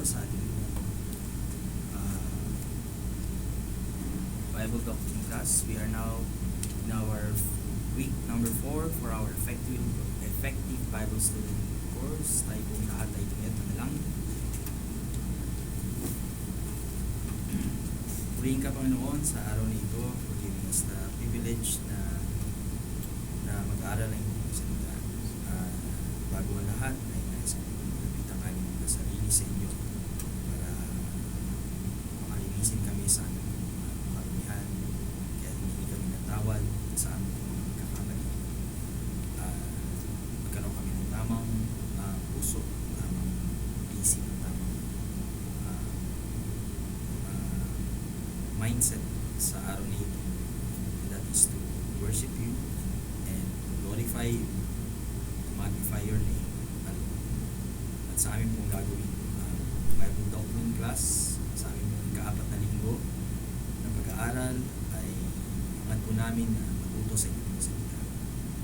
sa ating uh, Bible Doctrine class. We are now in our week number 4 for our effective Bible study course. Tayo pong lahat ay tumiyat na lang. Purihin ka, Panginoon, sa araw na ito for giving us the privilege na mag-aaral ng iyong salita. Bago ang lahat ay nais kong lapit ang aming mga sarili sa inyo para makalinisin kami sa aming karumihan, kaya hindi kami natawad sa aming mga kakamali. Magkaroon kami ng tamang puso, tamang isip, tamang mindset sa araw na ito. And that is to worship you and glorify you, magnify your name. At sa amin pong gagawin Bible Doctrine class, sa amin pong ika-4 na linggo na pag-aaral ay angat po namin na matuto sa inyong salita.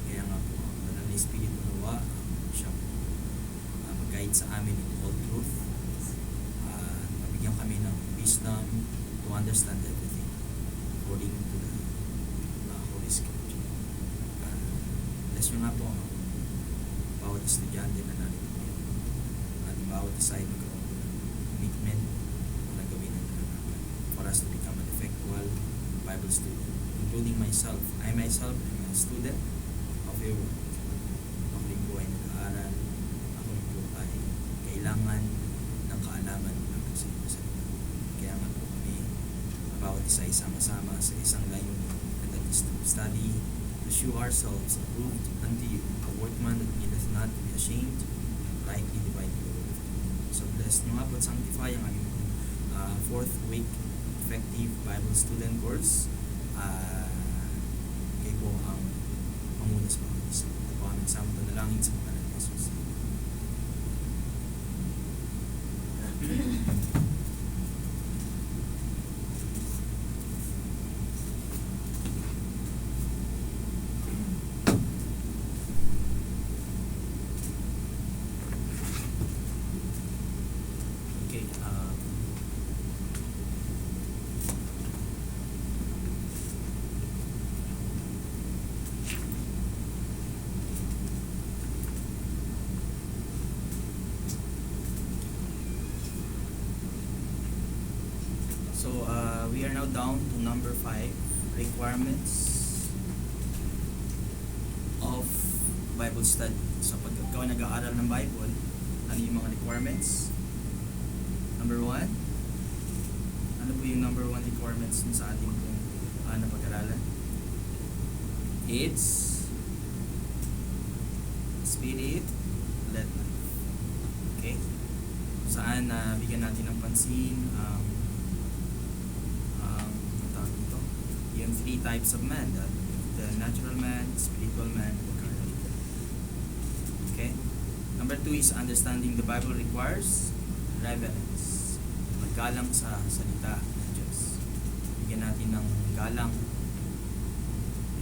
Kaya nga po ang Banal na Espiritu nawa siya po mag-guide sa amin in all truth. Mabigyan kami ng wisdom to understand everything according to the Holy Scripture. Bless nyo nga po ang bawat estudyante na narito ngayon. At bawat isa ay magkaroon po ng commitment na gawin ang nangangapa for us to become an effectual Bible student, including myself. I myself am a student of your word. Ako rin po ay nag-aaral. Ako rin po ay kailangan ng kaalaman ng sa inyo salita. Kaya nga po kami bawat isa ay sama-sama sa isang layunin, and that is to study, to show ourselves approved unto you, a workman that needeth not to be ashamed, rightly dividing the word of truth. So bless nyo nga po at sanctify ang aming 4th week effective Bible student course. Kayo po ang mamuna sa mga isa. Ito po aming samang panalangin sa pangalan ni Jesus. So we are now down to number 5, requirements of Bible study. So pag ikaw nag-aaral ng Bible, ano yung mga requirements? Number 1, ano po yung number 1 requirements sa ating pong napag-aralan? It's Spirit led life. Okay? Saan bigyan natin ng pansin yung 3 types of man, the natural man, spiritual man, and the carnal. Okay? Number 2 is understanding the Bible requires reverence. Maggalang sa salita ng Diyos. Bigyan natin ng galang,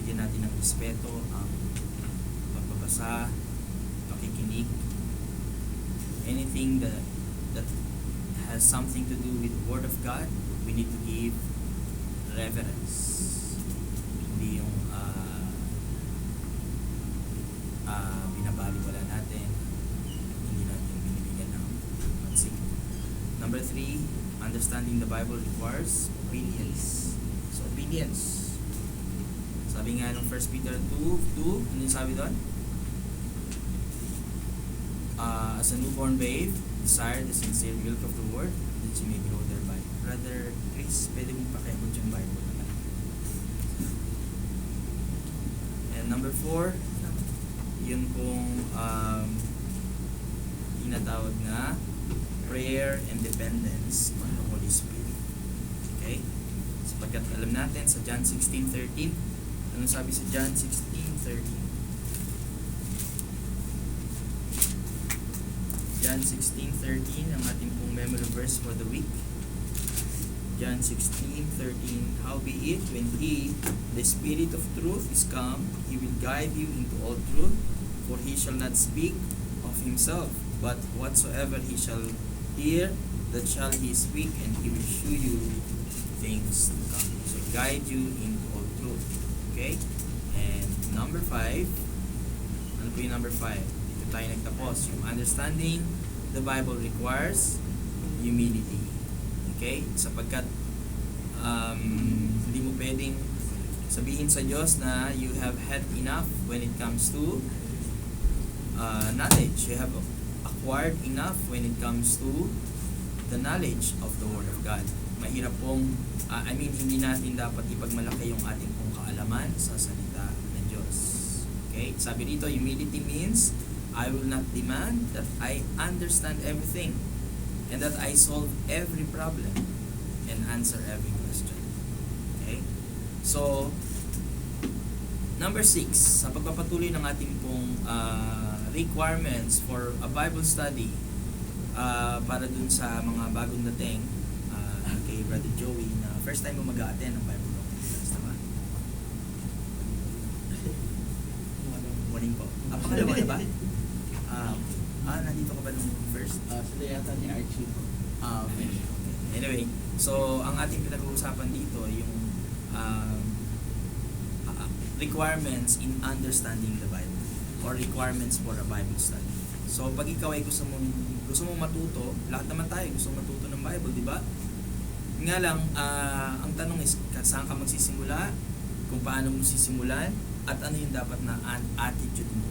bigyan natin ng respeto ang pagbabasa, pakikinig, anything that has something to do with the Word of God, we need to give reverence. Hindi yung binabaliwala natin, hindi natin binibigyan ng pansin. Number 3, understanding the Bible requires obedience. So obedience, sabi nga ng 1 Peter 2, ano yung sabi doon? As a newborn babe, desire the sincere milk of the word that you may grow thereby. Brother Chris, pwede mong pakiabot yung Bible naman. And number 4, yun pong tinatawag na prayer and dependence on the Holy Spirit. Okay? Sapagkat alam natin sa John 16:13, ano sabi sa John 16:13? John 16:13 ang ating pong memory verse for the week. John 16:13, howbeit when he, the Spirit of truth, is come, he will guide you into all truth, for he shall not speak of himself, but whatsoever he shall Hear that shall he speak, and he will show you things to come. So guide you into all truth. Okay? And number 5, ano po yung number 5? Dito tayo nagtapos. Yung understanding the Bible requires humility. Okay? Sapagkat hindi mo pwedeng sabihin sa Diyos na you have had enough when it comes to knowledge. You have acquired enough when it comes to the knowledge of the Word of God. Mahirap pong, hindi natin dapat ipagmalaki yung ating pong kaalaman sa salita ng Diyos. Okay? Sabi dito, humility means, I will not demand that I understand everything and that I solve every problem and answer every question. Okay? So, number 6, sa pagpapatuloy ng ating pong requirements for a Bible study para dun sa mga bagong dating kay Brother Joey na first time mo mag-a-attend ng Bible class, tama? Morning po. Pangalawa na ba? Nandito ka ba nung first? Sila yata ni Archie po. Okay. Anyway, so ang ating pinag-uusapan dito yung requirements in understanding the Bible or requirements for a Bible study. So pag ikaw ay gusto mong matuto, lahat naman tayo gusto matuto ng Bible, di ba? Nga lang, ang tanong is saan ka magsisimula, kung paano mo sisimulan, at ano yung dapat na attitude mo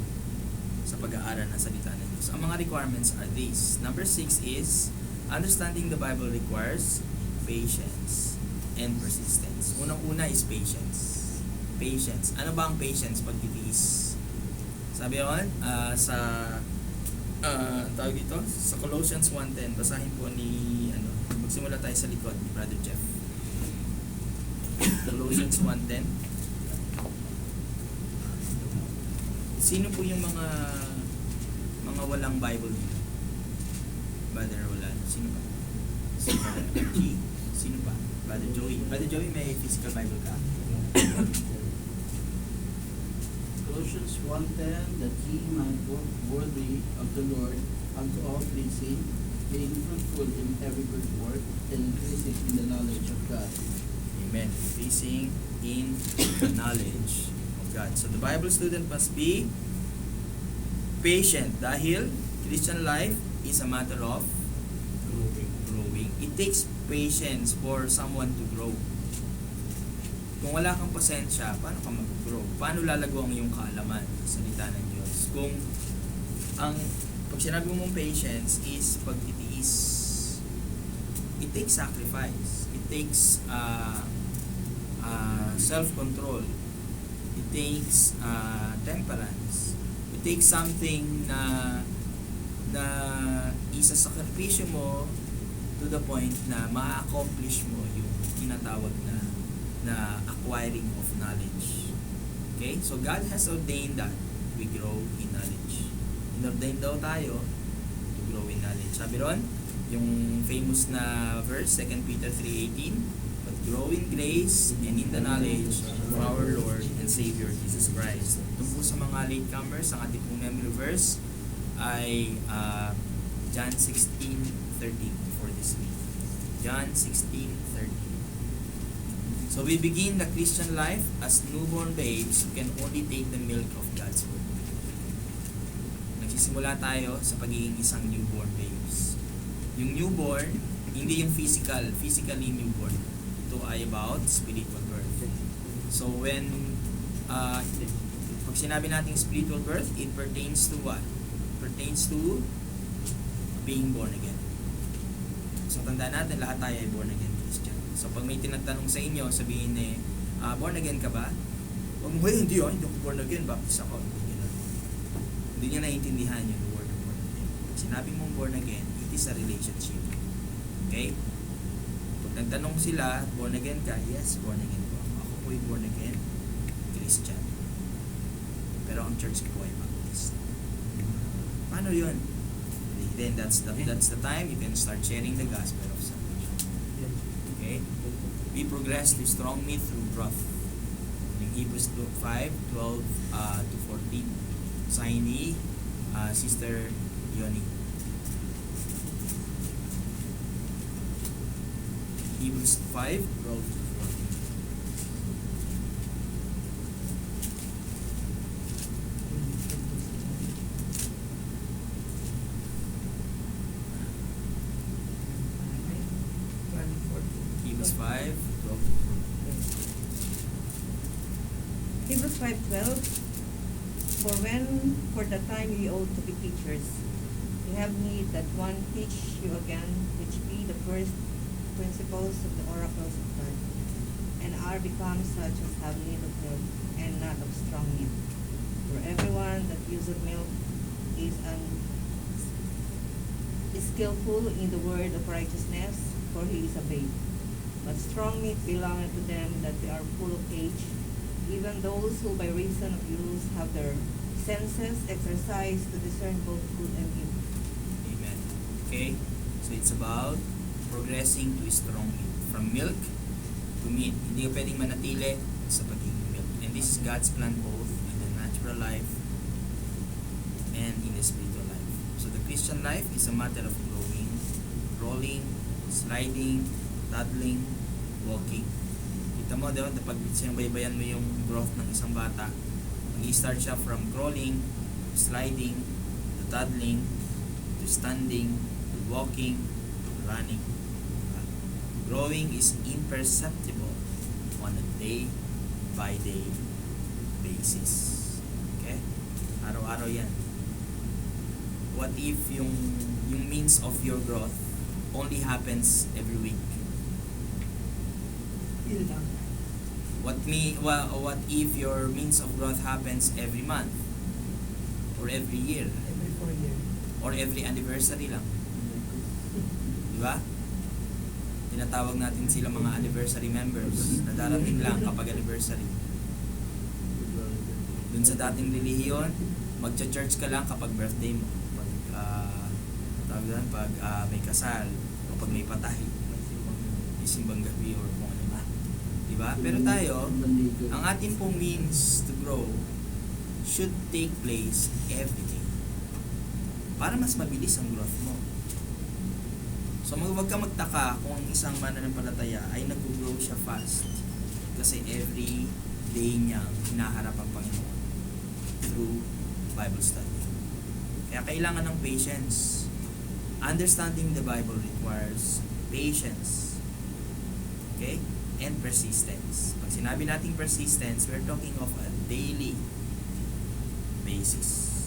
sa pag-aaral ng salita ng Diyos. Ang mga requirements are these. Number 6 is, understanding the Bible requires patience and persistence. Unang-una is patience. Patience. Ano ba ang patience? Pagtitiis. Sabi yun, tawag dito, sa Colossians 1:10, basahin po ni, magsimula tayo sa likod ni Brother Jeff. Colossians 1:10. Sino po yung mga walang Bible dito? Brother, wala. Sino pa? Si Brother G. Sino pa? Brother Joey. Brother Joey, may physical Bible ka? Colossians 1:10, that ye might walk worthy of the Lord unto all pleasing, being fruitful in every good work, and increasing in the knowledge of God. Amen. Increasing in the knowledge of God. So the Bible student must be patient dahil Christian life is a matter of growing. It takes patience for someone to grow. Kung wala kang pasensya, paano ka mag-grow? Paano lalago ang iyong kaalaman sa salita ng Diyos? Kung pag sinabi mong patience is pagtitiis, it takes sacrifice. It takes self-control. It takes temperance. It takes something na isa-sakripisyo mo to the point na ma-accomplish mo yung tinatawag na acquiring of knowledge. Okay? So God has ordained that we grow in knowledge. Inordain daw tayo to grow in knowledge. Sabi ron, yung famous na verse, 2 Peter 3:18, but grow in grace and in the knowledge of our Lord and Savior Jesus Christ. Doon po sa mga latecomers, ang ating pong memory verse ay John 16:13 for this week. John 16:13. So we begin the Christian life as newborn babes who can only take the milk of God's word. Nagsisimula tayo sa pagiging isang newborn babes. Yung newborn, hindi yung physically newborn. Ito ay about spiritual birth. So when pag sinabi natin spiritual birth, it pertains to what? It pertains to being born again. So tandaan natin, lahat tayo ay born again Christian. So pag may tinatanong sa inyo, sabihin born again ka ba? Huwag mo, hindi ako born again, baptist ako. Hindi nyo naiintindihan yung word of born again. Sinabi mong born again, it is a relationship. Okay? Pag nagtanong sila, born again ka? Yes, born again po. Ako po ay born again Christian. Pero ang church ko ay baptist. Paano yun? Then that's the time you can start sharing the gospel of salvation. Okay? We progress to strong meat through broth. In Hebrews 5:12 to 14. Signee, Sister Yoni. Hebrews 5. Growth is working. Hebrews 5. Growth is working. Hebrews 5:12. For the time ye ought to be teachers, you have need that one teach you again, which be the first principles of the oracles of God, and are become such as have need of milk, and not of strong meat. For everyone that useth milk is skillful in the word of righteousness, for he is a babe. But strong meat belongeth to them that they are full of age, even those who by reason of use have their senses exercised to discern both good and evil. Amen. Okay? So it's about progressing to strong meat. From milk to meat. Hindi ka pwedeng manatili sa pagiging milk. And this is God's plan both in the natural life and in the spiritual life. So the Christian life is a matter of growing, crawling, sliding, toddling, walking. Kita mo, diba, pag baybayan mo yung growth ng isang bata, mag-i-start siya from crawling, to sliding, to toddling, to standing, to walking, to running. Growing is imperceptible on a day-by-day basis. Okay? Araw-araw yan. What if yung means of your growth only happens every week? What if your means of growth happens every month? Or every year? Every 4 years. Or every anniversary lang? Di ba? Tinatawag natin sila mga anniversary members na darating lang kapag anniversary. Dun sa dating relihiyon, magcha-church ka lang kapag birthday mo. Pag may kasal, o pag may patay, may simbang gabi or kung ano man. Diba? Pero tayo, ang ating pong means to grow should take place every day. Para mas mabilis ang growth mo. So huwag ka magtaka kung ang isang mananampalataya ay nag-grow siya fast. Kasi every day niyang hinaharap ang Panginoon through Bible study. Kaya kailangan ng patience. Understanding the Bible requires patience. Okay? And persistence. Pag sinabi nating persistence, we're talking of a daily basis.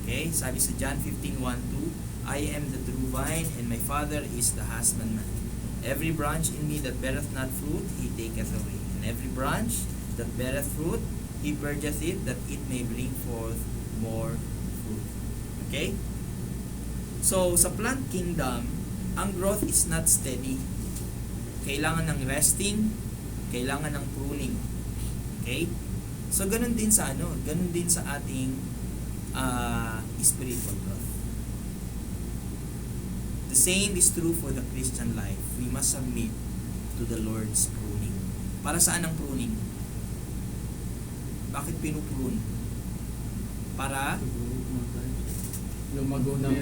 Okay? Sabi sa John 15:1-2, I am the true vine, and my Father is the husbandman. Every branch in me that beareth not fruit, he taketh away. And every branch that beareth fruit, he purgeth it, that it may bring forth more fruit. Okay? So, sa plant kingdom, ang growth is not steady. Kailangan ng resting, kailangan ng pruning. Okay? So, ganun din sa ganun din sa ating spiritual growth. The same is true for the Christian life. We must submit to the Lord's pruning. Para saan ang pruning? Bakit pinuprune? Para lumago ng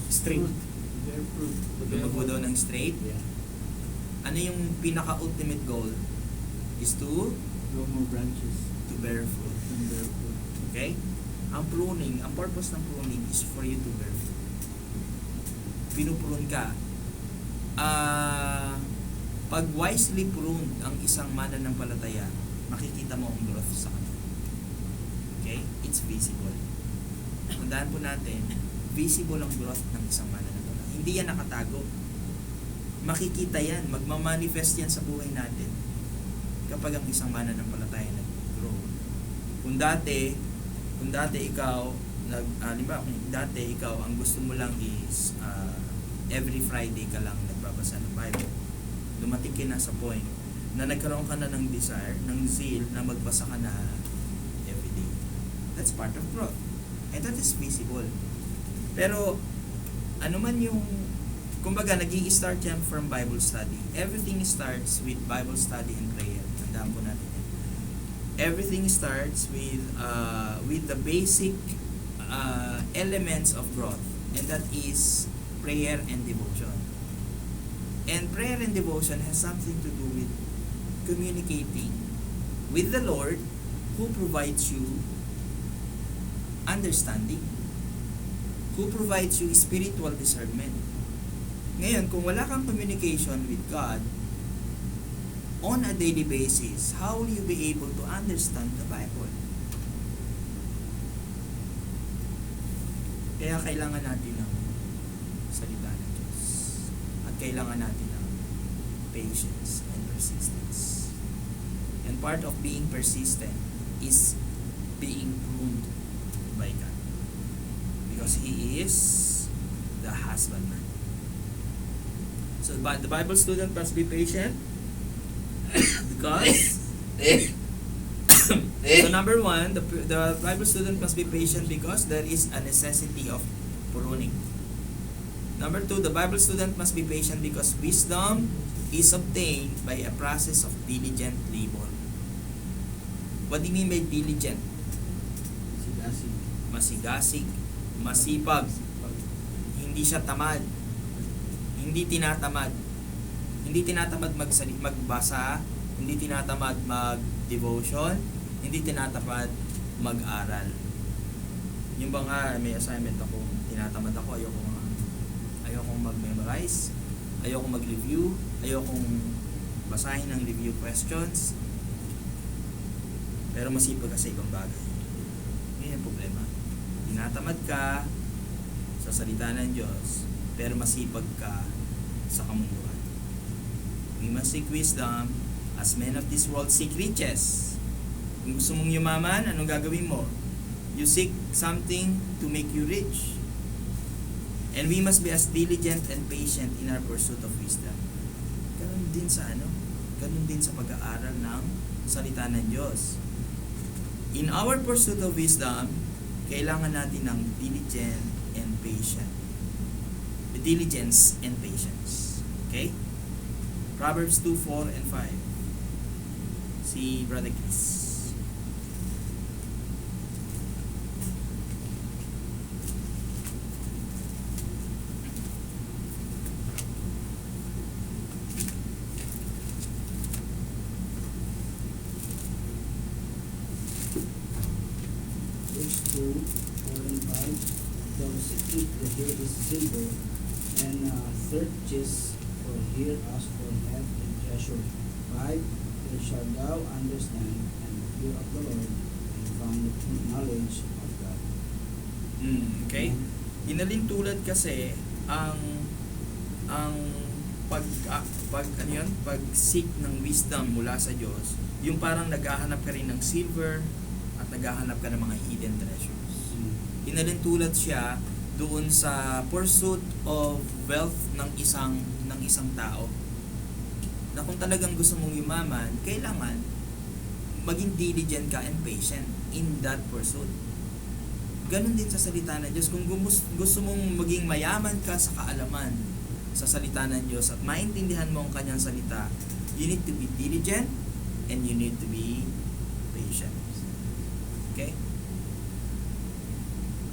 straight. Their fruit. Lumago daw ng straight. Yeah. Ano yung pinaka-ultimate goal? Is to Grow more branches bear fruit. and bear fruit. Okay? Ang pruning, ang purpose ng pruning is for you to bear fruit. Pinuprune ka. Pag wisely pruned ang isang mananampalataya, makikita mo ang growth sa kanya. Okay? It's visible. Tandaan po natin, visible ang growth ng isang mananampalataya. Hindi yan nakatago. Makikita yan, magmamanifest yan sa buhay natin kapag ang isang mananampalataya nag-grow. Kung dati ikaw kung dati ikaw ang gusto mo lang is every Friday ka lang nagbabasa ng Bible, dumating ka na sa point na nagkaroon ka na ng desire, ng zeal na magbasa ka na every day. That's part of growth. And that is visible. Pero ano man yung, kumbaga nag-i-start yan from Bible study. Everything starts with Bible study and prayer. Tandaan po natin yan. Everything starts with the basic elements of growth, and that is prayer and devotion. And prayer and devotion has something to do with communicating with the Lord who provides you understanding, who provides you spiritual discernment. Ngayon, kung wala kang communication with God on a daily basis, how will you be able to understand the Bible? Kaya kailangan natin ng salita ng Diyos. At kailangan natin ng patience and persistence. And part of being persistent is being pruned by God. Because He is the husbandman. So but the Bible student must be patient because so number one, the Bible student must be patient because there is a necessity of pruning. Number two, the Bible student must be patient because wisdom is obtained by a process of diligent labor. What do you mean by diligent? Sigasig. Masigasig, masipag, hindi siya tamad, hindi tinatamad magbasa, hindi tinatamad mag-devotion, hindi tinatamad mag-aral. Yung ba nga, may assignment ako, tinatamad ako, ayokong mag-memorize, ayokong mag-review, ayokong basahin ng review questions, pero masipag ka sa ibang bagay. Yun yung problema. Tinatamad ka sa salita ng Diyos, pero masipag ka sa kamunduhan. We must seek wisdom as men of this world seek riches. Kung gusto mong yumaman, anong gagawin mo? You seek something to make you rich. And we must be as diligent and patient in our pursuit of wisdom. Ganun din sa pag-aaral ng salita ng Diyos. In our pursuit of wisdom, kailangan natin ng diligent and patient. Diligence and patience. Okay? Proverbs 2, 4, and 5. Si Brother Chris. Verse 2, 4 and 5. Thou seekest the hair is silver, and searchest for hair as for health and treasure. 5. Then shalt thou understand and the fear of the Lord, and find knowledge of God. Okay? Inalintulad kasi ang pag-seek ng wisdom mula sa Diyos, yung parang naghahanap ka rin ng silver at naghahanap ka ng mga hidden treasures. Inalintulad siya doon sa pursuit of wealth ng isang tao. Na kung talagang gusto mong yumaman, kailangan maging diligent ka and patient in that pursuit. Ganon din sa salita ng Diyos. Kung gusto mong maging mayaman ka sa kaalaman sa salita ng Diyos at maintindihan mo ang kanyang salita, you need to be diligent and you need to be patient. Okay?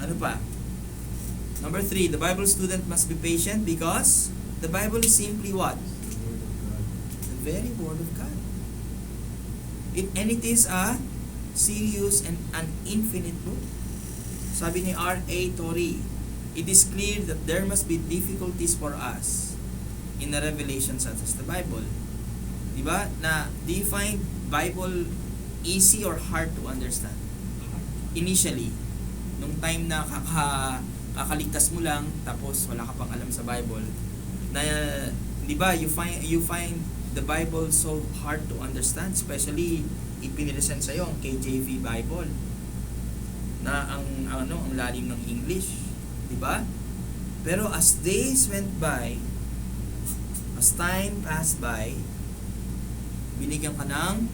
Ano pa? Number 3, the Bible student must be patient because the Bible is simply what? The Word of God. The very Word of God. And it is a serious and an infinite book. Sabi ni R.A. Torrey, it is clear that there must be difficulties for us in a revelation such as the Bible. Diba? Do you find Bible easy or hard to understand? Initially, nung time na kakaligtas mo lang tapos wala ka pang alam sa Bible, na di ba you find the Bible so hard to understand, especially ipiniresent sa iyo ang KJV Bible na ang lalim ng English, di ba? Pero as days went by, as time passed by, binigyan ka ng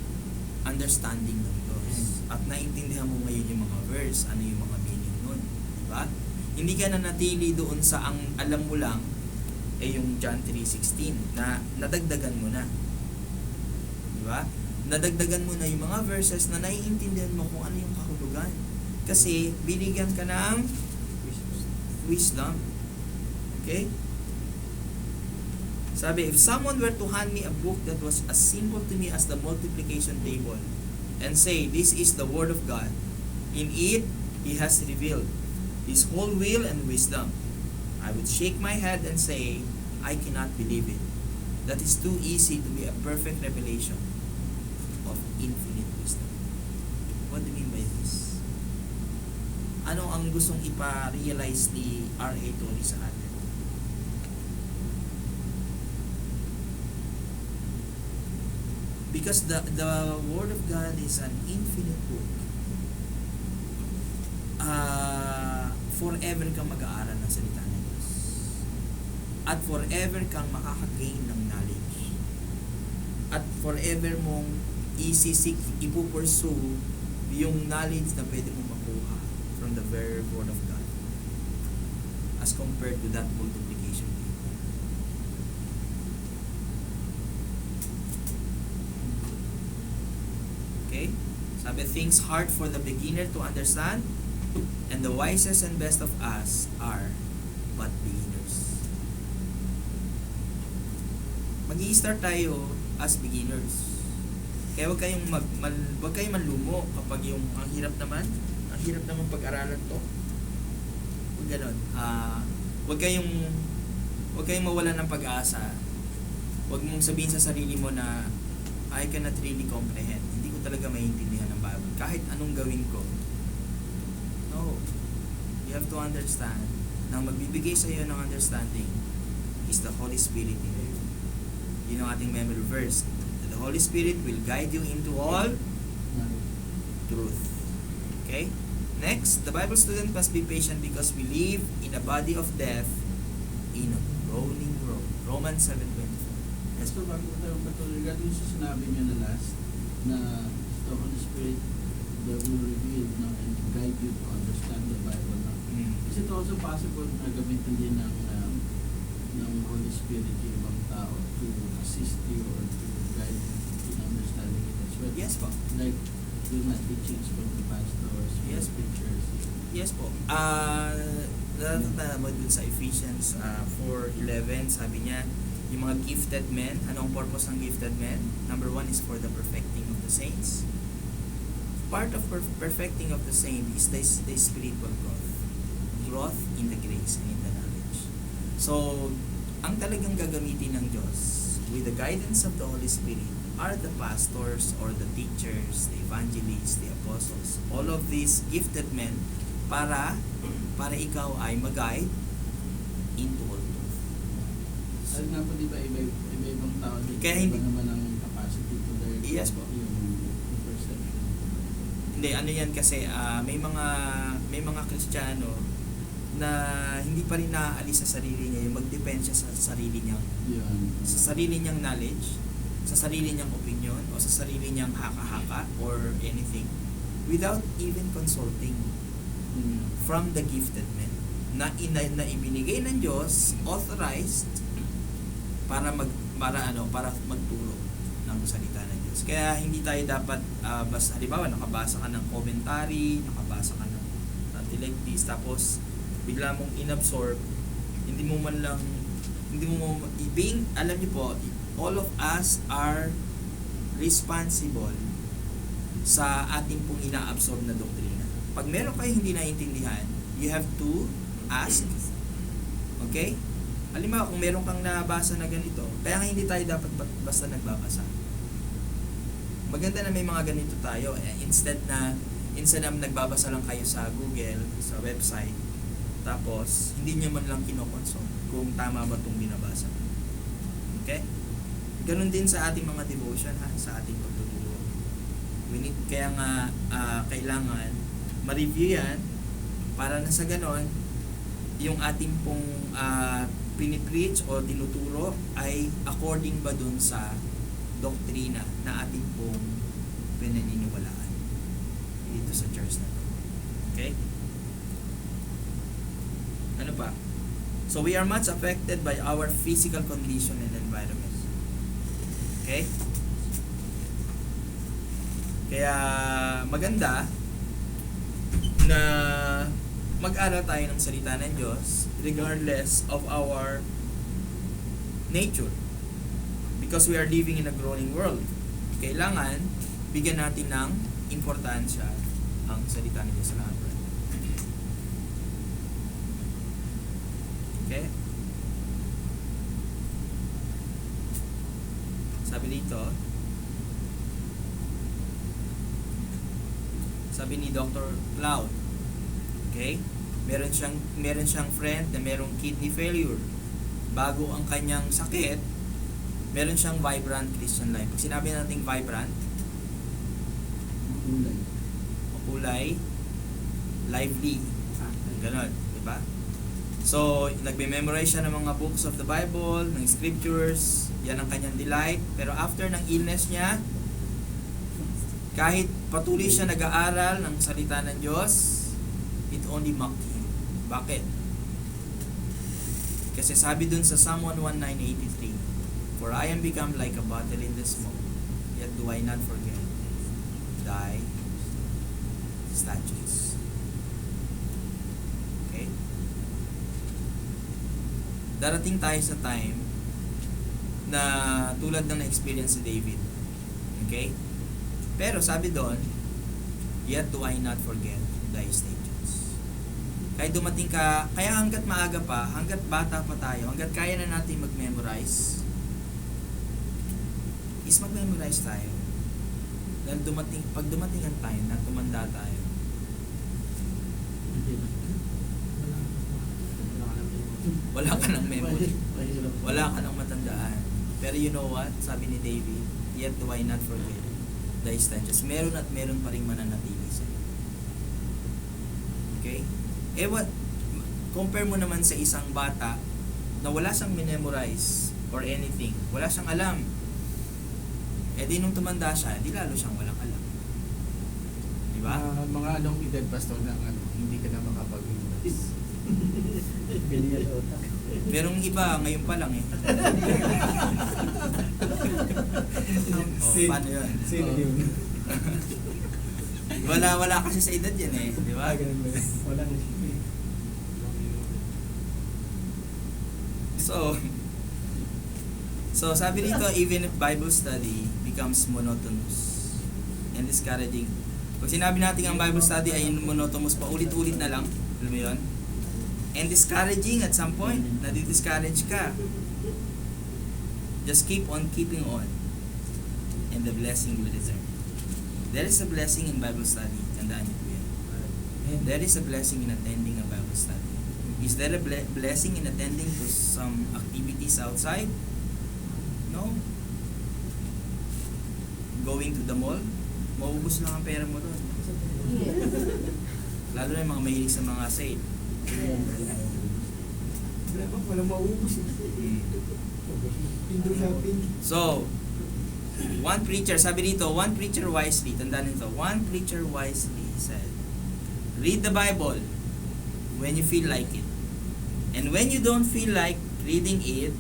understanding ng Diyos at naintindihan mo ngayon yung mga verse, ano yung mga meaning nun, di ba? Hindi ka na natili doon sa ang alam mo lang yung John 3:16 na nadagdagan mo na. Di ba? Nadagdagan mo na yung mga verses na naiintindihan mo kung ano yung kahulugan. Kasi binigyan ka ng wisdom. Okay? Sabi, if someone were to hand me a book that was as simple to me as the multiplication table and say, this is the word of God, in it, He has revealed His whole will and wisdom, I would shake my head and say, I cannot believe it. That is too easy to be a perfect revelation of infinite wisdom. What do you mean by this? Ano ang gustong ipa-realize ni R.A. Torrey sa atin? Because the Word of God is an infinite book. Forever kang mag-aaral ng salita ng Diyos. At forever kang makakagain ng knowledge. At forever mong isisik, ipupursue yung knowledge na pwede mong makuha from the very Word of God as compared to that multiplication table. Okay? Sabi, things hard for the beginner to understand, and the wisest and best of us are but beginners. Mag-i-start tayo as beginners. Kaya huwag kayong huwag kayong manlumo kapag yung ang hirap naman pag-aralan to. Huwag ganon. Huwag kayong mawalan ng pag-asa. Huwag mong sabihin sa sarili mo na I cannot really comprehend. Hindi ko talaga maintindihan ng Bible. Kahit anong gawin ko. No. You have to understand na magbibigay sa iyo ng understanding is the Holy Spirit in you. Yun ang ating memory verse. The Holy Spirit will guide you into all truth. Okay? Next, the Bible student must be patient because we live in a body of death in a groaning world. Romans 7:24. Yes, so bago tayo patuloy, regarding sa sinabi niyo na last, na the Holy Spirit that will reveal and guide you to understand the Bible. Is it also possible na gamitin din ng Holy Spirit yung ibang tao to assist you or to guide you in understanding it as well? Yes po. Like yung mga teachings from the pastors, Yes, preachers. Yes po. Natatanda mo dun sa Ephesians 4:11, sabi niya, yung mga gifted men, anong purpose ng gifted men? Number 1 is for the perfecting of the saints. Part of perfecting of the saint is the spiritual growth. Growth in the grace and in the knowledge. So, ang talagang gagamitin ng Diyos with the guidance of the Holy Spirit are the pastors or the teachers, the evangelists, the apostles, all of these gifted men para ikaw ay mag-guide into all truth. Sabi nga po, di ba, iba-ibang tao din. Kaya hindi- Iba naman ang capacity to learn. Yes po. Yung perception. Hindi, ano yan kasi may mga Kristiyano na hindi pa rin naaalis sa sarili niya yung magdepensa sa sarili niyang knowledge, sa sarili niyang opinion, o sa sarili niyang haka-haka or anything without even consulting from the gifted men na ibinigay ng Diyos, authorized para magturo ng salita ng Diyos. Kaya hindi tayo dapat basta halimbawa nakabasa ka ng commentary, nakabasa ka ng intellectis, tapos bigla mong inabsorb, hindi mo alam niyo po, all of us are responsible sa ating pong ina-absorb na doktrina. Pag meron kayo hindi naiintindihan, you have to ask. Okay? Halimbawa, kung meron kang nabasa na ganito, kaya nga hindi tayo dapat basta nagbabasa. Maganda na may mga ganito tayo. Instead na nagbabasa lang kayo sa Google, sa website, tapos hindi nyo man lang kinokonsult kung tama ba itong binabasa. Okay? Ganon din sa ating mga devotion, sa ating pagtuturo. Kaya nga kailangan ma-review yan para na sa ganon yung ating pong pinipreach o tinuturo ay according ba dun sa doktrina na ating pong pinaniniwalaan dito sa church na to. Okay? Ano pa? So we are much affected by our physical condition and environment. Okay? Kaya maganda na mag-aral tayo ng salita ng Diyos regardless of our nature. because we are living in a growing world. Kailangan bigyan natin ng importansya ang salita ni Diyos sa lahat. Okay? Sabi ni Dr. Cloud, okay? Meron siyang friend na merong kidney failure. Bago ang kanyang sakit, meron siyang vibrant Christian life. Pag sinabi natin vibrant, makulay, lively. Ganon, di ba? So, nagme-memorize siya ng mga books of the Bible, ng scriptures, yan ang kanyang delight. Pero after ng illness niya, kahit patuloy siya nag-aaral ng salita ng Diyos, it only mocked him. Bakit? Kasi sabi dun sa Psalm 119:83, "For I am become like a bottle in the smoke, yet do I not forget thy statutes." Okay? Darating tayo sa time na tulad ng na-experience si David. Okay? Pero sabi doon, "Yet do I not forget thy statutes." Kahit dumating ka, kaya hanggat maaga pa, hanggat bata pa tayo, hanggat kaya na natin mag-memorize, is mag-memorize tayo. Dahil pag dumating ang time na tumanda tayo, wala ka ng memory. Wala ka ng matandaan. Pero you know what? Sabi ni David, "Yet do I not forget thy statutes." Meron at meron pa rin mananatili sa'yo. Okay? Compare mo naman sa isang bata na wala siyang memorize or anything. Wala siyang alam. Eh di nung tumanda siya, di lalo siyang walang alam. Di ba? Mga anong edad, pastor, na hindi ka na makapag-memorize? Ganyan ang utak. Merong iba, ngayon pa lang eh. Sin- Paano yun? Sino yun? Wala kasi sa edad yan eh. Di ba? Ganun ba? Wala na siya. So sabi dito, even if Bible study becomes monotonous and discouraging. Pag sinabi natin ang Bible study ay monotonous, paulit-ulit na lang, alam mo yun? And discouraging at some point, nadi-discourage ka. Just keep on keeping on, and the blessing will return. There is a blessing in Bible study, tandaan niyo po yan. There is a blessing in attending a Bible study. Is there a blessing in attending to some activities outside? No. Going to the mall, maubos lang ang pera mo doon. Lalo na yung mga mahilig sa mga sale. Walang maubos. Window shopping. So, one preacher, sabi dito, one preacher wisely, tandaan nito, one preacher wisely said, "Read the Bible when you feel like it. And when you don't feel like reading it,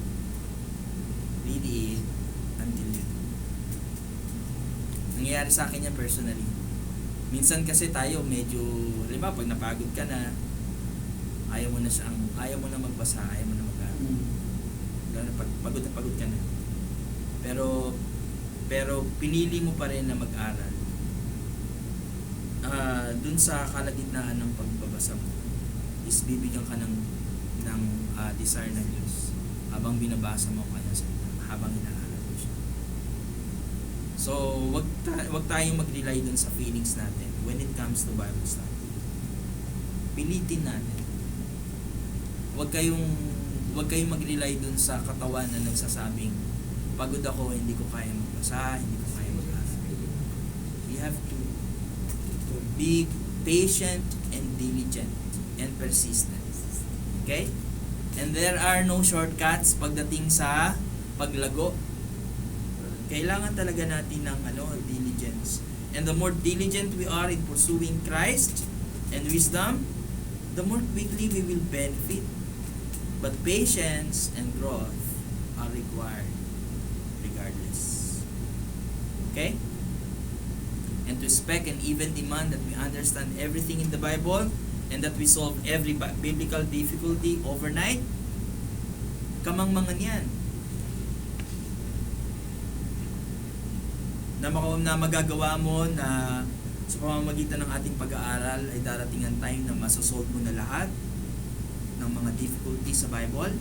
read it until you do." Nangyayari sa akin yan personally. Minsan kasi tayo medyo, halimbawa pag napagod ka na, ayaw mo na magbasa, ayaw mo na mag-aaral. Pag pagod na pagod ka na. Pero pinili mo pa rin na mag-aral. Dun sa kalagitnaan ng pagbabasa mo, is bibigyan ka ng desire ng Diyos habang binabasa mo kanya salita, habang inaaral mo siya. So, wag tayong mag-rely dun sa feelings natin when it comes to Bible study. Pilitin natin. Wag kayong mag-rely dun sa katawan na nagsasabing, "Pagod ako, hindi ko kaya magbasa, hindi ko kaya mag-aral." We have to be patient and diligent and persistent. Okay? And there are no shortcuts pagdating sa paglago. Kailangan talaga natin ng diligence. And the more diligent we are in pursuing Christ and wisdom, the more quickly we will benefit. But patience and growth are required regardless. Okay? And to expect and even demand that we understand everything in the Bible and that we solve every biblical difficulty overnight, kamangmangan yan. na magagawa mo na sa pamamagitan ng ating pag-aaral ay darating ang time na masosolve mo na lahat ng mga difficulties sa Bible?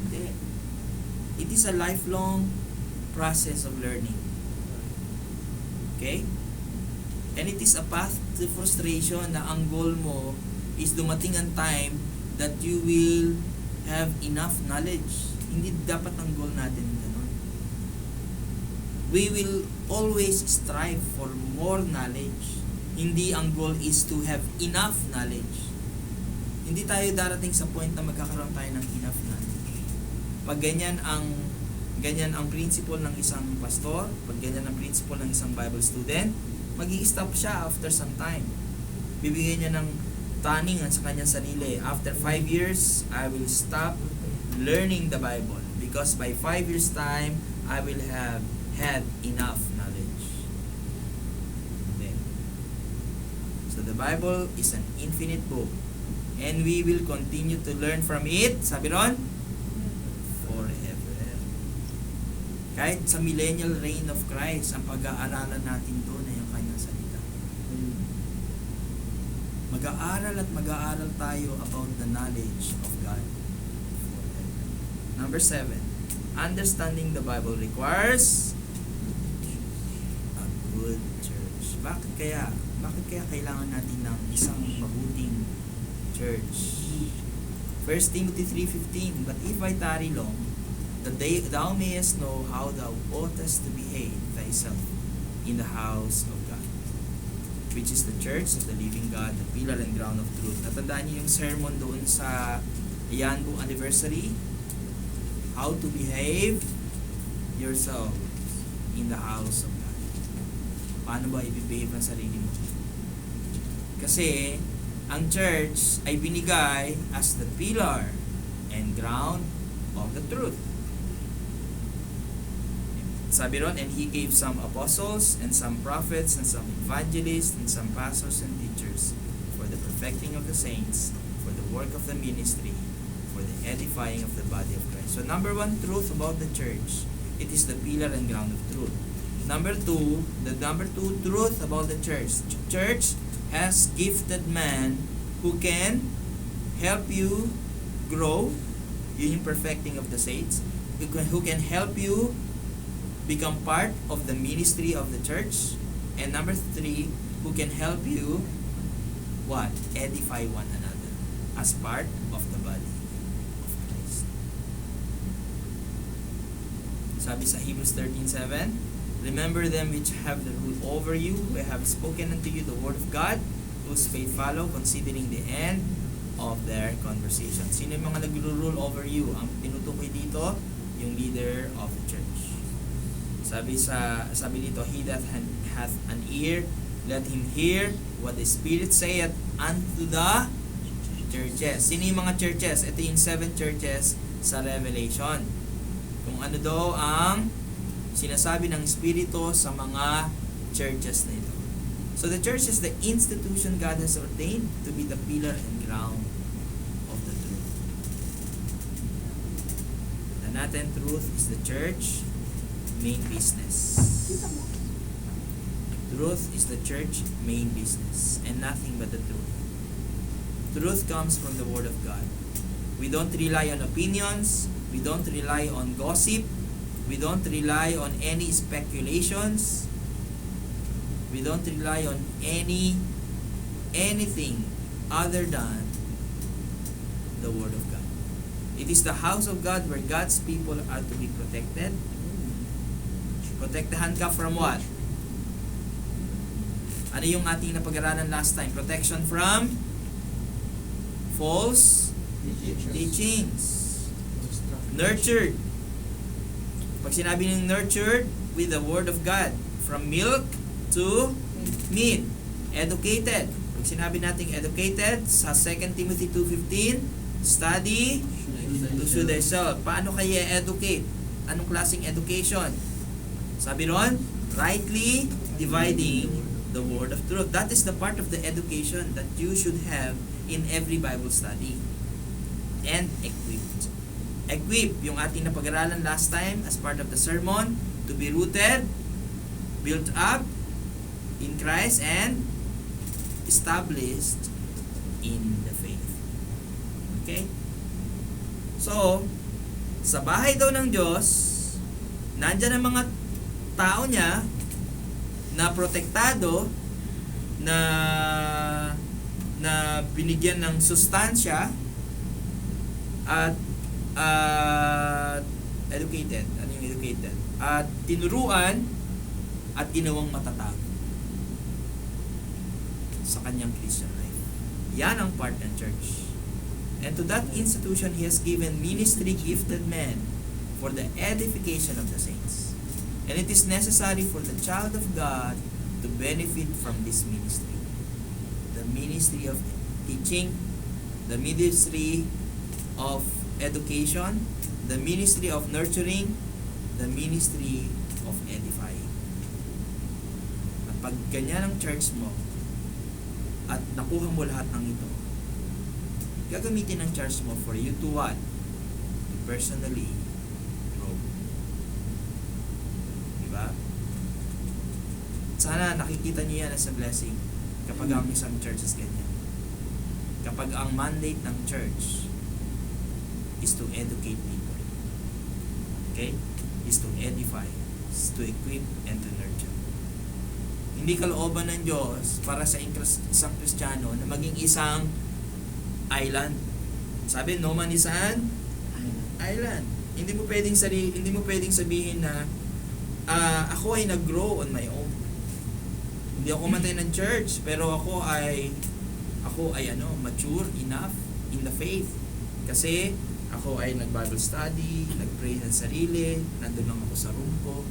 Hindi. It is a lifelong process of learning. Okay? And it is a path to frustration na ang goal mo is dumating ang time that you will have enough knowledge. Hindi dapat ang goal natin ganun. We will always strive for more knowledge. Hindi ang goal is to have enough knowledge. Hindi tayo darating sa point na magkakaroon tayo ng enough knowledge. Pag ganyan ang principle ng isang pastor, pag ganyan ang principle ng isang Bible student, magi-stop siya after some time. Bibigyan niya ng taning sa kanyang sarili. After 5 years, I will stop learning the Bible because by 5 years time, I will have had enough knowledge. Okay. So the Bible is an infinite book and we will continue to learn from it, sabi ron, forever. Kahit sa millennial reign of Christ, ang pag-aaralan natin doon ay ang kanyang salita. Mag-aaral at mag-aaral tayo about the knowledge of God forever. Number 7, understanding the Bible requires a good church. Bakit kaya kailangan natin ng isang mabuting church? 1 Timothy 3:15, but if I tarry long, that thou mayest know how thou oughtest to behave thyself in the house of God, which is the church of the living God, the pillar and ground of truth. Natandaan niyo yung sermon doon sa Yanbu anniversary? How to behave yourself in the house of God. Paano ba i-behave ang sarili mo? Kasi ang church ay binigay as the pillar and ground of the truth. Sabi ron, and He gave some apostles, and some prophets, and some evangelists, and some pastors and teachers for the perfecting of the saints, for the work of the ministry, for the edifying of the body of Christ. So number 1 truth about the church, it is the pillar and ground of truth. Number 2 truth about the church. Church has gifted man who can help you grow, yun yung perfecting of the saints, who can help you become part of the ministry of the church. And number 3, who can help you what? Edify one another as part of the body of Christ. Sabi sa Hebrews 13:7, remember them which have the rule over you, who have spoken unto you the word of God, whose faith follow, considering the end of their conversation. Sino yung mga nagro-rule over you? Ang tinutukoy dito, yung leader of the church. Sabi dito, he that hath an ear, let him hear what the Spirit saith unto the churches. Sino yung mga churches? Ito yung 7 churches sa Revelation. Kung ano daw ang sinasabi ng Espiritu sa mga churches na ito. So the church is the institution God has ordained to be the pillar and ground of the truth. The natin truth is the church main business. Truth is the church main business and nothing but the truth. Truth comes from the Word of God. We don't rely on opinions. We don't rely on gossip. We don't rely on any speculations. We don't rely on anything other than the Word of God. It is the house of God where God's people are to be protected. Protektahan ka from what? Ano yung ating napag-aralan last time? Protection from false teachings. Nurtured. Pag sinabi ng nurtured with the Word of God, from milk to meat. Educated. Pag sinabi nating educated, sa 2 Timothy 2:15, study to show thyself. Paano kaya educate? Anong klaseng education? Sabi ron, rightly dividing the word of truth. That is the part of the education that you should have in every Bible study. And equipped. Equip, yung ating napag-aralan last time as part of the sermon, to be rooted built up in Christ and established in the faith. Okay? So, sa bahay daw ng Diyos, nandyan ang mga tao niya na protektado, na binigyan ng sustansya at educated. Ano yung educated? At tinuruan at ginawang matatag sa kanyang Christian life. Yan ang part ng church. And to that institution, He has given ministry gifted men for the edification of the saints. And it is necessary for the child of God to benefit from this ministry. The ministry of teaching, the ministry of education, the ministry of nurturing, the ministry of edifying. At pag ganyan ang church mo, at nakuha mo lahat ng ito, gagamitin ng church mo for you to what? To personally grow. Diba? Sana nakikita niyo yan as a blessing kapag ang isang church is ganyan. Kapag ang mandate ng church is to educate people. Okay? Is to edify, is to equip, and to nurture. Hindi kalooban ng Diyos para sa isang Kristiyano na maging isang island. Sabi, no man is an island. Hindi mo pwedeng sabihin na ako ay nag-grow on my own. Hindi ako matay ng church, pero ako ay mature enough in the faith. Kasi ako ay nag-Bible study, nag-pray ng sarili, nandun lang ako sa room ko.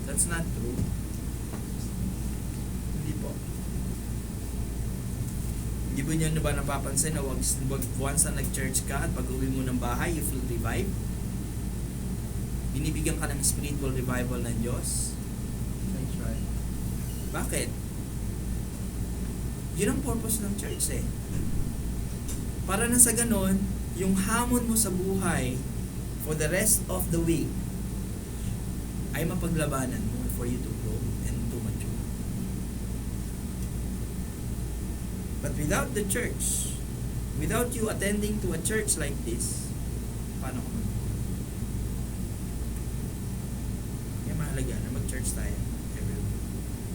That's not true. Hindi po. Hindi ba niyo ba napapansin na once na nag-church ka at pag-uwi mo ng bahay, you feel revived? Binibigyan ka ng spiritual revival ng Diyos? That's right. Bakit? Yun ang purpose ng church eh. Para na sa ganon, yung hamon mo sa buhay for the rest of the week ay mapaglabanan mo for you to grow and to mature. But without the church, without you attending to a church like this, paano ko kaya mahalaga na mag-church tayo everyone.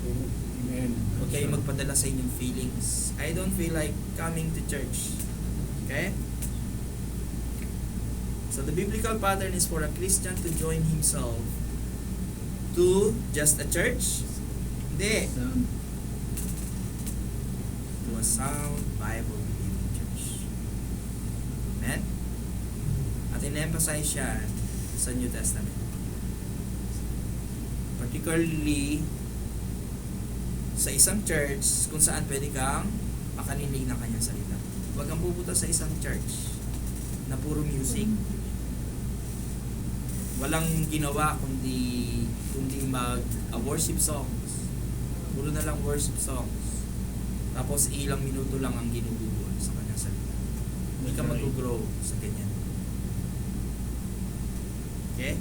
Amen. Huwag kayo magpadala sa inyong feelings. I don't feel like coming to church. Okay? So the biblical pattern is for a Christian to join himself to just a church? Hindi. Sound. To a sound Bible-believing church. Amen? At in-emphasize siya sa New Testament. Particularly sa isang church kung saan pwede kang makaninig ng kanyang salita. Huwag kang pupunta sa isang church na puro music. Walang ginawa kundi worship songs. Puro na lang worship songs. Tapos ilang minuto lang ang ginugulo sa kanyang salita. Hindi ka mag-grow sa ganyan. Okay?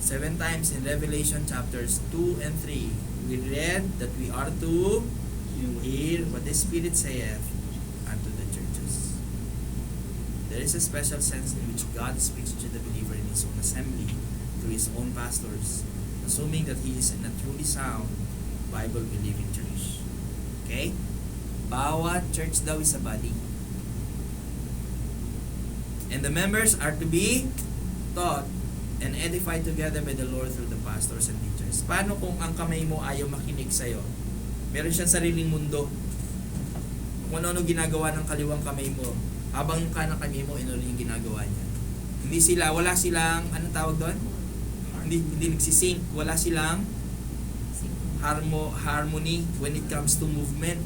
7 times in Revelation chapters 2 and 3, we read that we are to hear what the Spirit saith unto the churches. There is a special sense in which God speaks to the believer in His own assembly, through His own pastors, assuming that he is in a truly sound, Bible-believing church. Okay? Bawat church daw is a body. And the members are to be taught and edified together by the Lord through the pastors and teachers. Paano kung ang kamay mo ayaw makinig sa'yo? Meron siyang sariling mundo. Kung ano ginagawa ng kaliwang kamay mo, habang yung kanang kamay mo, ano yung ginagawa niya. Wala silang, anong tawag doon? Hindi nagsisync. Wala silang harmony when it comes to movement.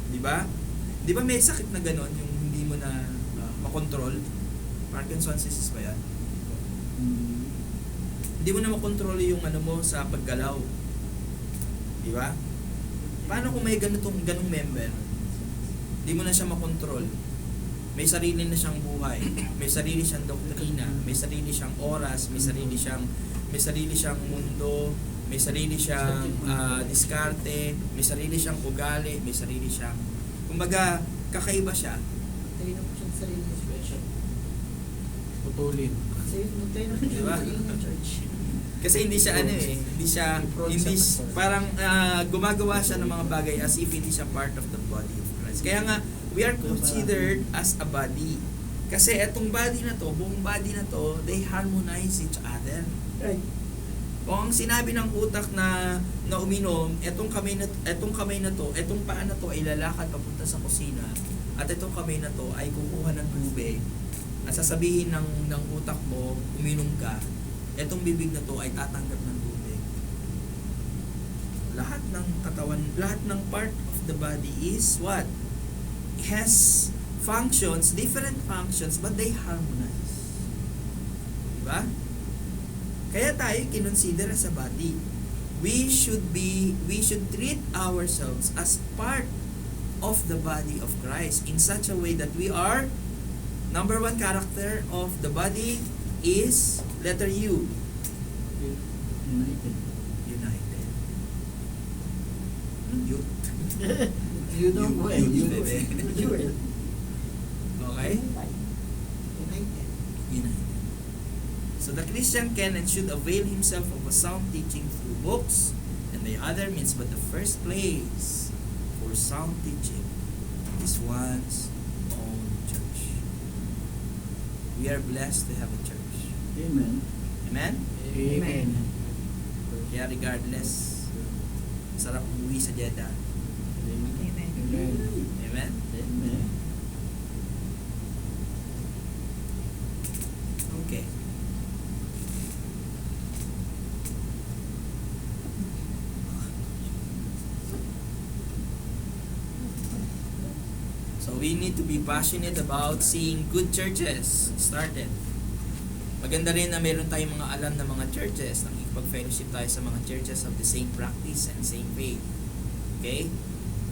Di ba? Di ba may sakit na gano'n, yung hindi mo na makontrol? Parkinson's disease ba yan? Hindi mo na makontrol yung ano mo sa paggalaw. Di ba? Paano kung may ganung member? Hindi mo na siya makontrol. May sarili na siyang buhay, may sarili siyang doktrina, may sarili siyang oras, may sarili siyang mundo, may sarili siyang diskarte, may sarili siyang ugali, may sarili siyang, kumbaga, kakaiba siya. Tayo na po siya sa sarili ng special. Putulin. Kasi tayo na po siya Diba? sa sarili ng church. Kasi hindi siya parang gumagawa siya ng mga bagay as if hindi siya part of the body of Christ. Kaya nga, we are considered as a body. Kasi etong body na to, buong body na to, they harmonize each other. Right. Kung ang sinabi ng utak na uminom, etong kamay na to, etong paa na to ay lalakad papunta sa kusina, at etong kamay na to ay kukuha ng tubig, at sasabihin ng utak mo, uminom ka, etong bibig na to ay tatanggap ng tubig. Lahat ng katawan, lahat ng part of the body is what? Has functions, different functions, but they harmonize. Diba? Kaya tayo kinonsider as a body. We should treat ourselves as part of the body of Christ in such a way that we are, number one character of the body is letter U. United. United. Youth. You don't You- win. you- You win. Okay? United. United. So the Christian can and should avail himself of a sound teaching through books and the other means, but the first place for sound teaching is one's own church. We are blessed to have a church. Amen. Amen? Amen. Kaya regardless, sarap umuwi sa Jeddah. Amen. Amen. Amen? Amen. Okay. So we need to be passionate about seeing good churches started. Maganda rin na meron tayong mga alam na mga churches, nakikipag-fellowship tayo sa mga churches of the same practice and same faith. Okay?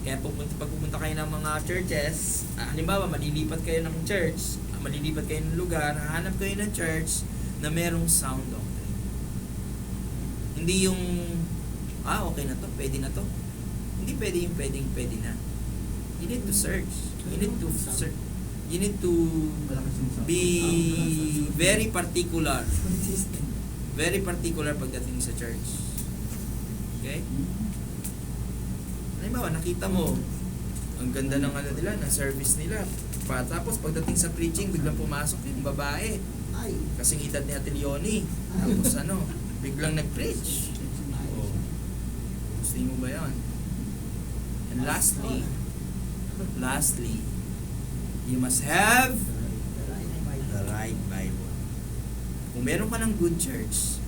Kaya pag pupunta kayo ng mga churches, halimbawa malilipat kayo ng church, malilipat kayo ng lugar, hahanap kayo ng church na merong sound doctrine. Hindi yung, okay na to, pwede na to. Hindi pwede yung pwede na. You need to search. You need to search. You need to be very particular. Very particular pagdating sa church. Okay? Halimbawa, nakita mo, ang ganda ng nila, ng service nila. Tapos pagdating sa preaching, biglang pumasok yung babae. Ay. Kasing edad ni Ate Leonie. Tapos biglang nag-preach. Oh. Gusto mo ba yan? And lastly, you must have the right Bible. Kung meron ka ng good church,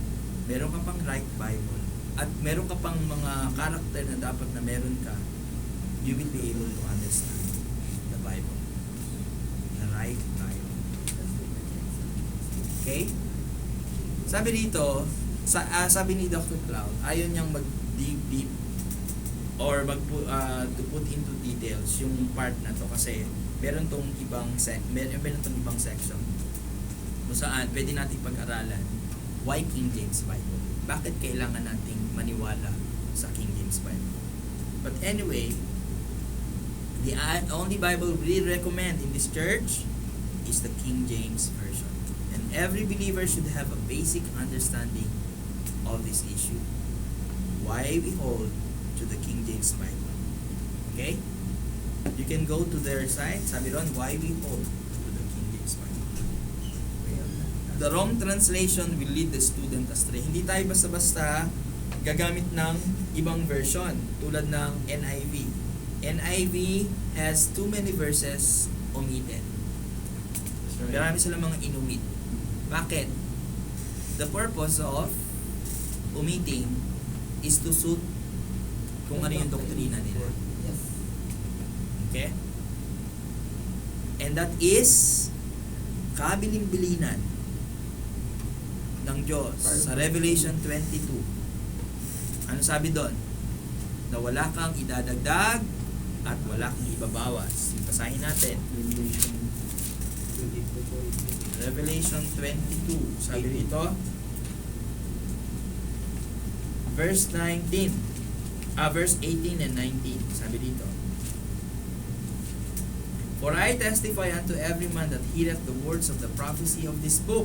meron ka pang right Bible, at meron ka pang mga character na dapat na meron ka, you will be able to understand the Bible. The right Bible. Okay? Sabi dito, sabi ni Dr. Cloud, ayaw niyang mag-dig deep or to put into details yung part na to kasi meron tong ibang section kung saan pwede nating pag-aralan why King James Bible. Bakit kailangan nating maniwala sa King James Bible? But anyway, the only Bible we recommend in this church is the King James Version. And every believer should have a basic understanding of this issue. Why we hold to the King James Bible. Okay? You can go to their site, sabi ron, why we hold to the King James Bible. The wrong translation will lead the student astray. Hindi tayo basta-basta gagamit ng ibang version tulad ng NIV. NIV has too many verses omitted. Marami silang mga inumit. Bakit? The purpose of omitting is to suit kung ano yung doktrina nila. Yes. Okay? And that is kabilin-bilinan ng Diyos sa Revelation 22. Ano sabi doon? Na wala kang idadagdag at wala kang ibabawas. Basahin natin. Revelation Revelation 22. Sabi dito, verse 18 and 19. Sabi dito, For I testify unto every man that heareth the words of the prophecy of this book.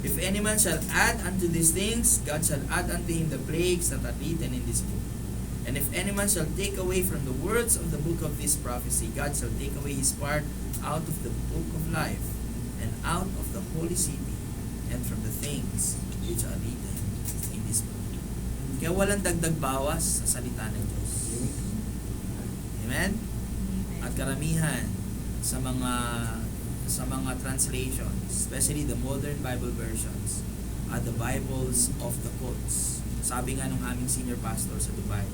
If any man shall add unto these things, God shall add unto him the plagues that are written in this book. And if any man shall take away from the words of the book of this prophecy, God shall take away his part out of the book of life, and out of the holy city, and from the things which are written in this book. Kaya walang dagdag bawas sa salita ng Diyos. Amen? At karamihan sa mga translations, especially the modern Bible versions, are the Bibles of the quotes. Sabi nga nung aming senior pastor sa Dubai,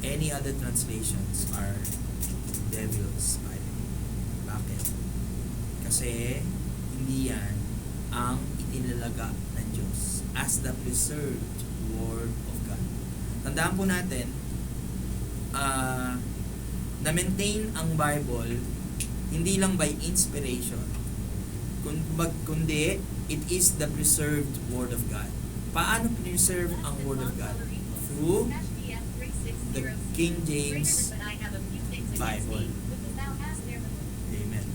any other translations are devil's Bible. Bakit? Kasi hindi yan ang itinalaga ng Diyos as the preserved Word of God. Tandaan po natin, na-maintain ang Bible hindi lang by inspiration, kundi it is the preserved Word of God. Paano preserve ang Word of God? Through the King James Bible. Amen.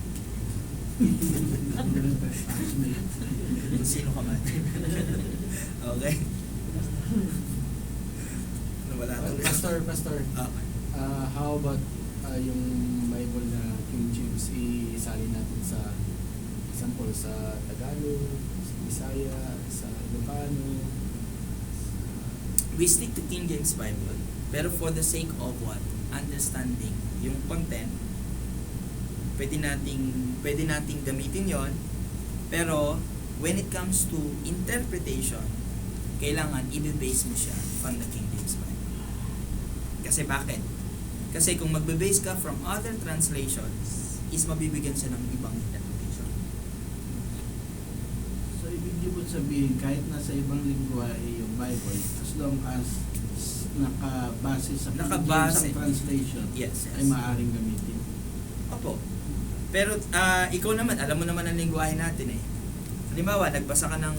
Kung sino ka man. Okay? Wala tuloy. Pastor, Okay. how about yung Bible na King James, isali natin sa example sa Tagalog, sa Bisaya, sa Ilocano. We stick to King James Bible, pero for the sake of what? Understanding yung content, pwede nating gamitin yon, pero when it comes to interpretation, kailangan i-base mo siya from the King James Bible. Kasi bakit? Kasi kung magbe-base ka from other translations, is mabibigyan siya ng ibang interpretation. So, ibig niyo po sabihin, kahit nasa ibang lingwahe yung Bible, as long as nakabase sa Nakabase. King James ang translation, Yes. ay maaaring gamitin. Opo. Pero ikaw naman, alam mo naman ang lingwahe natin eh. Halimbawa, nagbasa ka ng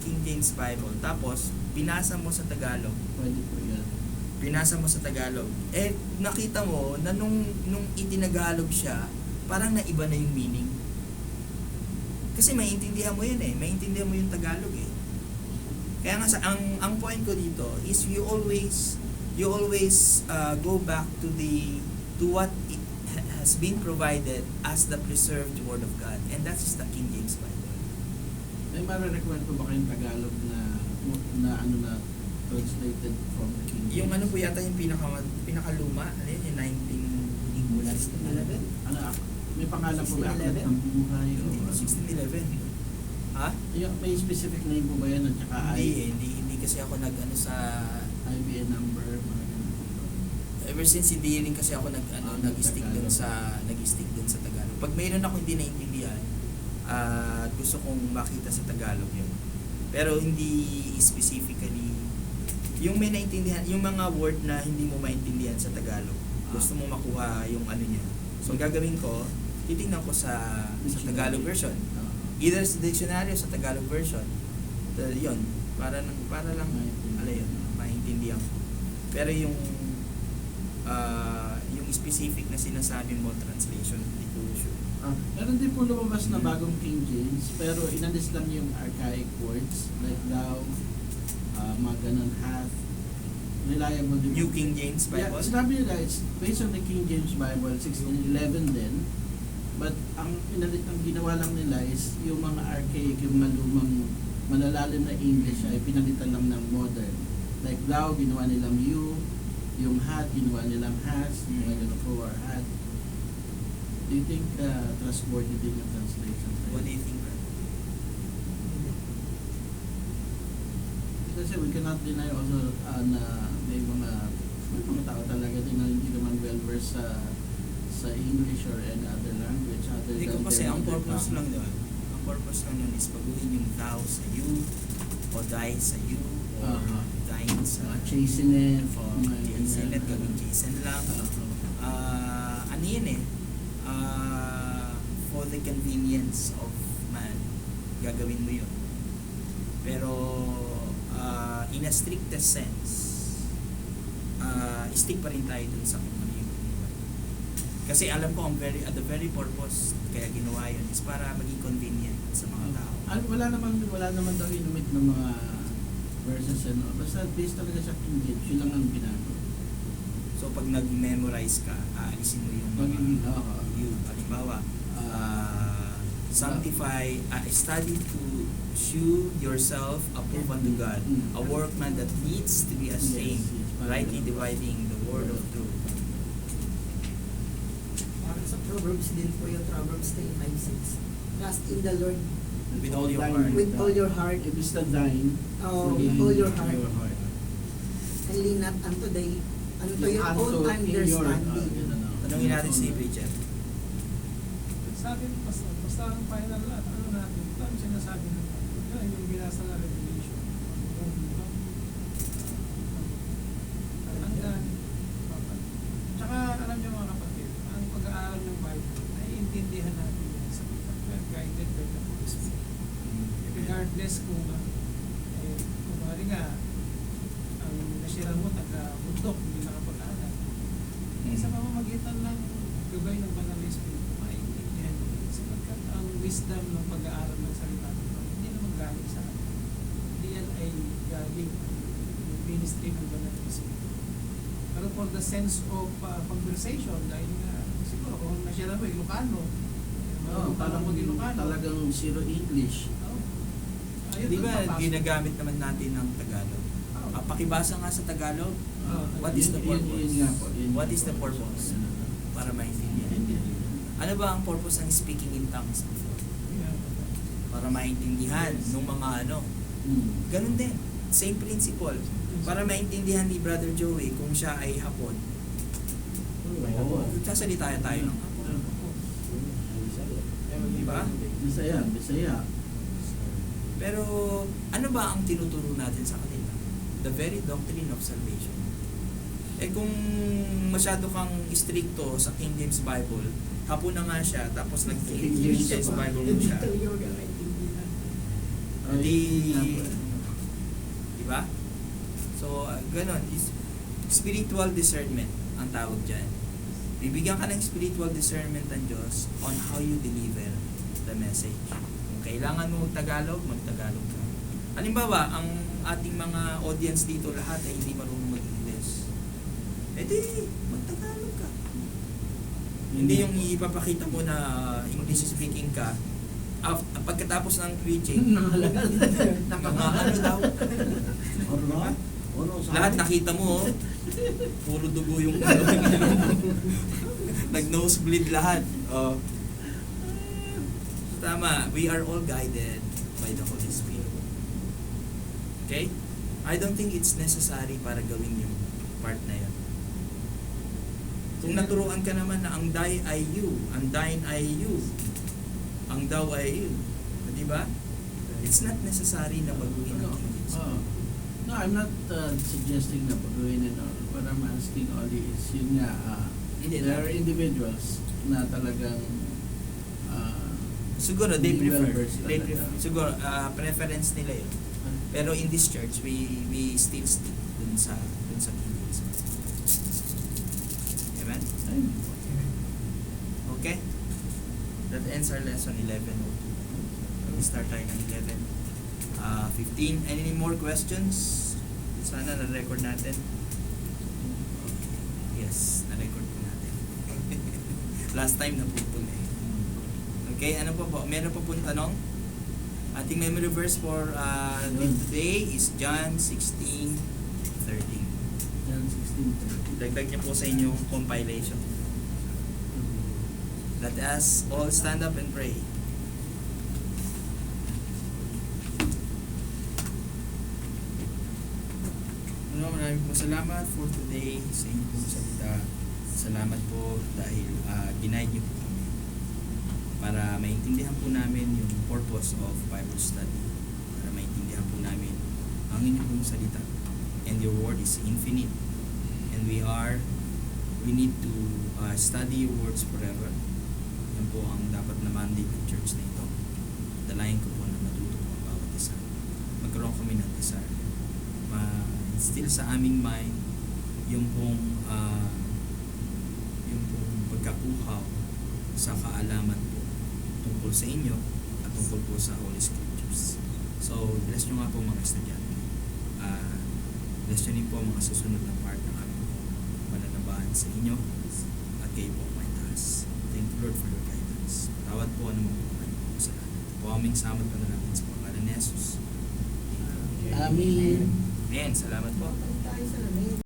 King James Bible, tapos binasa mo sa Tagalog. Pwede po yan. Binasa mo sa Tagalog. Eh, nakita mo na nung itinagalog siya, parang naiba na yung meaning. Kasi maintindihan mo yun eh. Maintindihan mo yung Tagalog eh. Kaya nga ang point ko dito is you always go back to what it has been provided as the preserved Word of God, and that is the King James Bible. May marirecommend po ba kayong Tagalog na translated from the King James? Yung ano po yata yung pinakaluma, ano yun, yung 11? May pangalan po ba? 1611? Ang buhay o ano? 1611. Ha? May specific name po ba yan at saka Hindi kasi ako nag-ano sa IBN number, mga ganun po ba? ever since hindi rin kasi ako nag-stick dun Tagalog. sa Tagalog. Pag mayroon ako hindi naintindihan, gusto kong makita sa Tagalog yun. Pero hindi specifically yung may naintindihan, yung mga word na hindi mo maintindihan sa Tagalog, gusto mo makuha yung ano niya. So gagawin ko, titingnan ko sa Tagalog version. Either sa dictionary o sa Tagalog version. Yun, para lang maintindihan ko. Pero yung specific na sinasabi mo translation, hindi ko sure. Meron din po lumabas na bagong King James, pero inalis lang yung archaic words, like thou, mga ganun, hath, reliable din. New King James Bible? Yeah, sinabi nila, it's based on the King James Bible, 1611 din, but ang ginawa lang nila is yung mga archaic, yung mga lumang malalalim na English ay pinalitan lang ng modern. Like thou, ginawa nilang you, yung hat, ginawa nilang has, mga ganun po, or hat. Do you think trustworthy din yung translation? What do you think? Kasi we cannot deny also na may mga tao talaga din na hindi naman well-versed sa English or any other language other Hindi ko than kasi their ang mother purpose tongue. lang doon. Ang purpose lang nun is baguhin yung thou sa you, o die sa you, or dying sa Mga chastening, o mga chasten, ganyan. gawin chasten lang. Ano yun eh? For for the convenience of man, gagawin mo yun. Pero in a strictest sense, stick pa rin tayo dun sa kung ano yung ginawa. Kasi alam ko the very purpose kaya ginawa yun is para maging convenient sa mga tao. Wala naman daw inumit ng mga verses ano. Basta based talaga sa King James, yun lang ang binago. So pag nag-memorize ka, aalisin mo yung mga yun. Halimbawa, sanctify, study to shew yourself approved unto God, a workman that needs to be ashamed, rightly dividing the word of truth. Parang sa Proverbs din po yung Proverbs 10:5-6. Trust in the Lord With all your heart. with all your heart If it's the thine, with all your heart and lean not unto your own understanding. Tanungin natin si Bridget. Sabi, basta ang final lahat, ano natin, ito ang sinasabi ng yan yung binasa na Revelation. Hanggang, tsaka alam niyo mga kapatid, ang pag-aaral ng Bible, naiintindihan natin yan sa guided by the Holy Spirit. Regardless kung kumari nga, ang nasira mo, taga-bundok, hindi nakapag-aaral. Sa pamamagitan ng gabay ng Banal na Espiritu, maintindihan mo yun. Sapagkat ang wisdom ng pag-aaral ng salita ng Panginoon, hindi naman galing sa atin. Hindi yan ay galing yung ministry ng Banal na Espiritu. Pero for the sense of conversation, dahil siguro kung nasira mo, Ilocano, parang mag-Ilocano. talagang zero English. Ayun, Di doon ba, papasok. ginagamit naman natin ng Tagalog? Pakibasa nga sa Tagalog. What is the purpose? Yun nga po, yun What nga is the po. purpose? Para maintindihan. Ano ba ang purpose ng speaking in tongues? Yeah. Para maintindihan ng mga ano. Ganun din. Same principle. Para maintindihan ni Brother Joey kung siya ay Hapon. Sasalita tayo ng Hapon. Diba? Bisaya. Pero ano ba ang tinuturo natin sa kanila? The very doctrine of salvation. Kung masyado kang stricto sa King James Bible, Hapon na nga siya, tapos nag-King James Bible mo siya. Hindi, di ba? So, ganun, is spiritual discernment ang tawag dyan. Bibigyan ka ng spiritual discernment ng Diyos on how you deliver the message. Kung kailangan mo mag-Tagalog, mag-Tagalog ka. Halimbawa, ang ating mga audience dito lahat ay hindi marunong mag-English. Eh di, mag-Tagalog ka. Hindi yung ipapakita mo na English speaking ka, pagkatapos ng preaching, mga ano daw, lahat nakita mo, puro dugo yung nag-nosebleed lahat. Tama, we are all guided by the Holy Spirit. Okay? I don't think it's necessary para gawin yung part na yun. Kung naturuan ka naman na ang die ay you, ang thine ay you, ang thou ay you, di ba? It's not necessary na baguhin ang English. No, I'm not suggesting na baguhin it all. What I'm asking only is yun nga, there are individuals na talagang Siguro they Hindi prefer. well-versed They talaga. prefer. Siguro preference nila yun. Pero in this church, we still stick dun sa King James. Amen? Okay? That ends our lesson 11:02. We start tayo ng 11:15. Any more questions? Sana na-record natin. Yes, na-record po natin. Last time naputol eh. Okay, ano pa po? Meron pa po tanong? Ating memory verse for today is John 16:13. John 16:13. Dagdag niyo po sa inyong compilation. Let us all stand up and pray. Maraming po salamat for today sa inyong pong salita. Salamat po dahil ginaid niyo po kami para maintindihan po namin yung purpose of Bible study, para maintindihan po namin ang inyong pong salita. And your word is infinite, and we need to study your words forever, na ano po ang dapat na mandate ng church na ito. Dalayan ko po na matuto po ang bawat isa. Magkaroon kami ng desire. Ma-instill sa aming mind yung pong pagkakuhaw sa kaalaman po tungkol sa inyo at tungkol po sa Holy Scriptures. So, bless nyo nga po mga estudyante. Bless nyo din po ang mga susunod na part ng aming mananabahan sa inyo at kayo po may taas. Thank you Lord for your guidance. Tawad po ano mga po kayo po sa lahat. Po aming samad pa na natin sa pangalan ni Jesus. Amen. Amen. Salamat po. Tayo sa lamin.